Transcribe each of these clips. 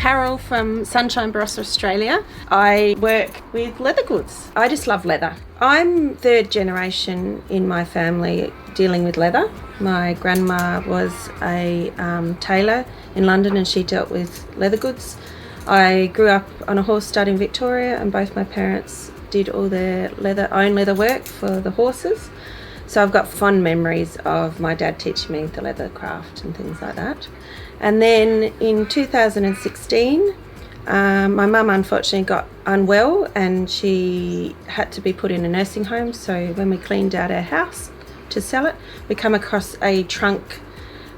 Carol from Sunshine Barossa, Australia. I work with leather goods. I just love leather. I'm third generation in my family dealing with leather. My grandma was a tailor in London and she dealt with leather goods. I grew up on a horse stud in Victoria and both my parents did all their own leather work for the horses. So I've got fond memories of my dad teaching me the leather craft and things like that. And then in 2016, my mum unfortunately got unwell and she had to be put in a nursing home. So when we cleaned out our house to sell it, we come across a trunk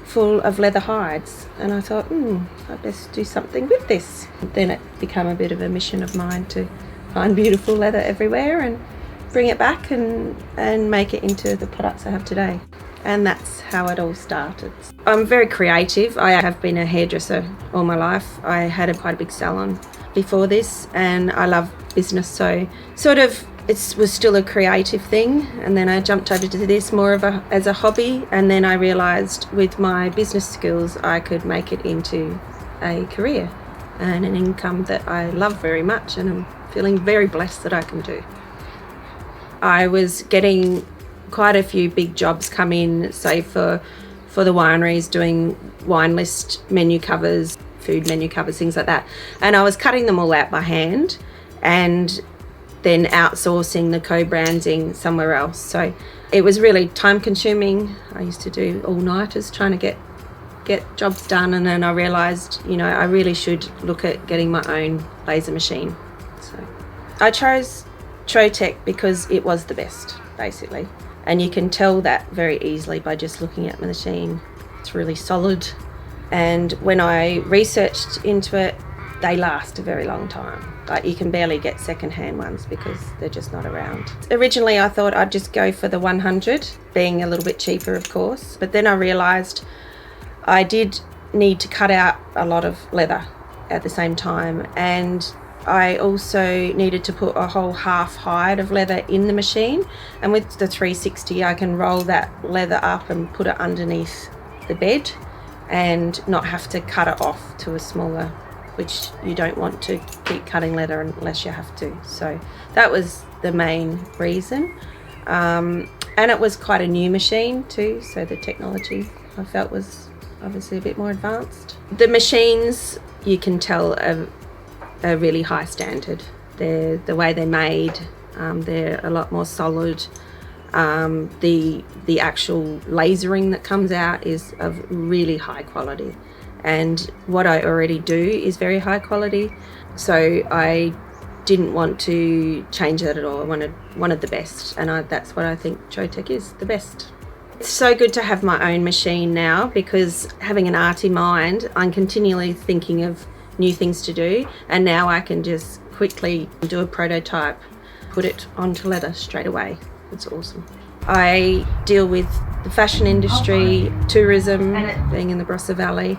full of leather hides. And I thought, I'd best do something with this. Then it became a bit of a mission of mine to find beautiful leather everywhere and bring it back and make it into the products I have today. And that's how it all started. I'm very creative. I have been a hairdresser all my life. I had quite a big salon before this and I love business, so sort of it was still a creative thing, and then I jumped over to this more of as a hobby, and then I realised with my business skills I could make it into a career and an income that I love very much and I'm feeling very blessed that I can do. I was getting quite a few big jobs come in, say for the wineries, doing wine list menu covers, food menu covers, things like that. And I was cutting them all out by hand and then outsourcing the co-branding somewhere else. So it was really time consuming. I used to do all-nighters trying to get jobs done, and then I realised, I really should look at getting my own laser machine. So I chose Trotec because it was the best, basically. And you can tell that very easily by just looking at the machine. It's really solid. And when I researched into it, they last a very long time. Like, you can barely get second-hand ones because they're just not around. Originally, I thought I'd just go for the 100, being a little bit cheaper, of course. But then I realised I did need to cut out a lot of leather at the same time. And I also needed to put a whole half hide of leather in the machine, and with the 360 I can roll that leather up and put it underneath the bed and not have to cut it off to a smaller, which you don't want to keep cutting leather unless you have to. So that was the main reason, and it was quite a new machine too, so the technology I felt was obviously a bit more advanced. The machines, you can tell, are a really high standard. The way they're made, they're a lot more solid. The actual lasering that comes out is of really high quality, and what I already do is very high quality, so I didn't want to change that at all. I wanted the best, and that's what I think Trotec is, the best. It's so good to have my own machine now, because having an arty mind, I'm continually thinking of new things to do, and now I can just quickly do a prototype, put it onto leather straight away. It's awesome. I deal with the fashion industry, tourism, being in the Barossa Valley,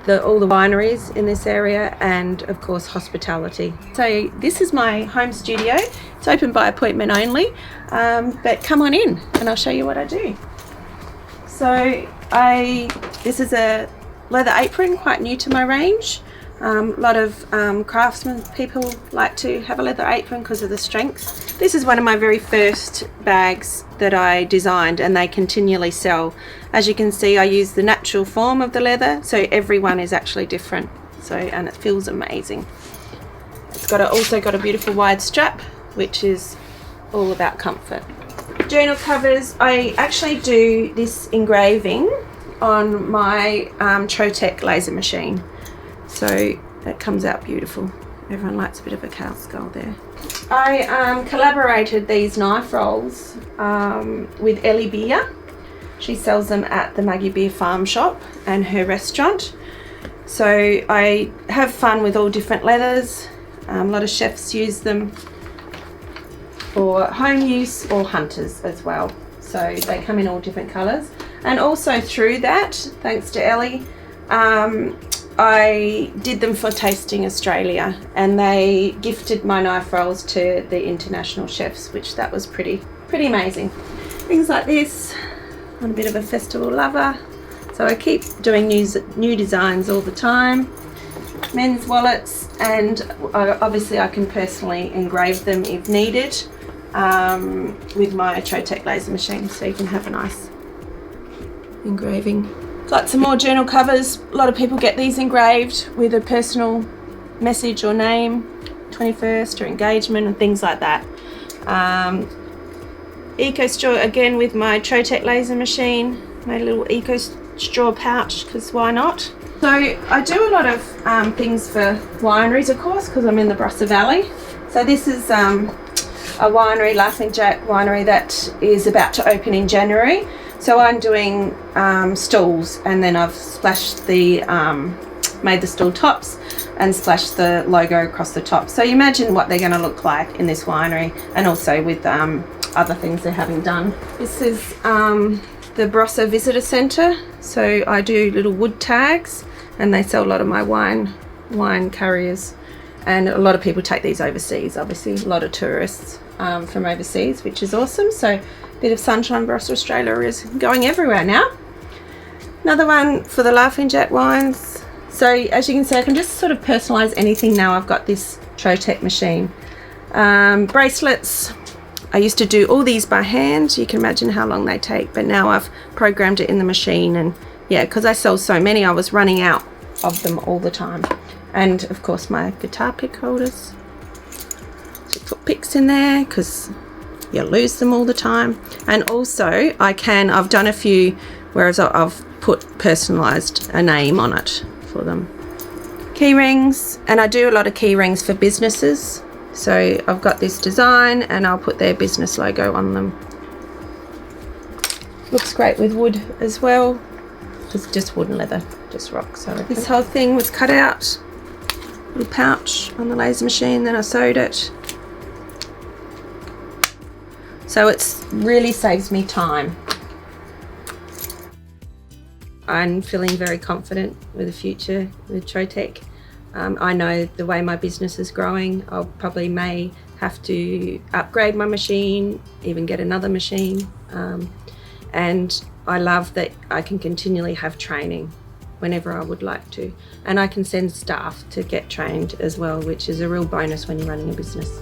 all the wineries in this area, and of course hospitality. So this is my home studio. It's open by appointment only, but come on in and I'll show you what I do. So this is a leather apron, quite new to my range. A lot of craftsmen people like to have a leather apron because of the strength. This is one of my very first bags that I designed, and they continually sell. As you can see, I use the natural form of the leather, so every one is actually different. And it feels amazing. It's also got a beautiful wide strap, which is all about comfort. Journal covers, I actually do this engraving on my Trotec Laser machine. So it comes out beautiful. Everyone likes a bit of a cow skull there. I collaborated these knife rolls with Ellie Beer. She sells them at the Maggie Beer Farm Shop and her restaurant. So I have fun with all different leathers. A lot of chefs use them for home use or hunters as well. So they come in all different colours. And also through that, thanks to Ellie, I did them for Tasting Australia, and they gifted my knife rolls to the international chefs, which that was pretty amazing. Things like this. I'm a bit of a festival lover, so I keep doing new designs all the time. men's wallets, and obviously I can personally engrave them if needed with my Trotec Laser machine, so you can have a nice engraving. Got some more journal covers. A lot of people get these engraved with a personal message or name, 21st or engagement and things like that. Eco straw, again with my Trotec Laser machine, made a little eco straw pouch because why not? So I do a lot of things for wineries, of course, because I'm in the Barossa Valley. So this is a winery, Laughing Jack winery, that is about to open in January. So I'm doing stalls, and then I've splashed the made the stall tops and splashed the logo across the top. So you imagine what they're going to look like in this winery, and also with other things they're having done. This is the Barossa Visitor Centre. So I do little wood tags, and they sell a lot of my wine carriers, and a lot of people take these overseas. Obviously, a lot of tourists from overseas, which is awesome. So a bit of sunshine. Barossa, Australia is going everywhere now. Another one for the Laughing Jack wines. So as you can see, I can just sort of personalize anything now. I've got this Trotec machine. Bracelets. I used to do all these by hand. You can imagine how long they take, but now I've programmed it in the machine, and yeah, because I sell so many, I was running out of them all the time. And of course my guitar pick holders. So put picks in there because you lose them all the time. And also I've done a few where I've put personalized a name on it for them. Key rings, and I do a lot of key rings for businesses. So I've got this design and I'll put their business logo on them. Looks great with wood as well. It's just wood and leather, just rock. So this whole thing was cut out, little pouch on the laser machine, then I sewed it. So it really saves me time. I'm feeling very confident with the future with Trotec. I know the way my business is growing, I'll probably may have to upgrade my machine, even get another machine. And I love that I can continually have training whenever I would like to. And I can send staff to get trained as well, which is a real bonus when you're running a business.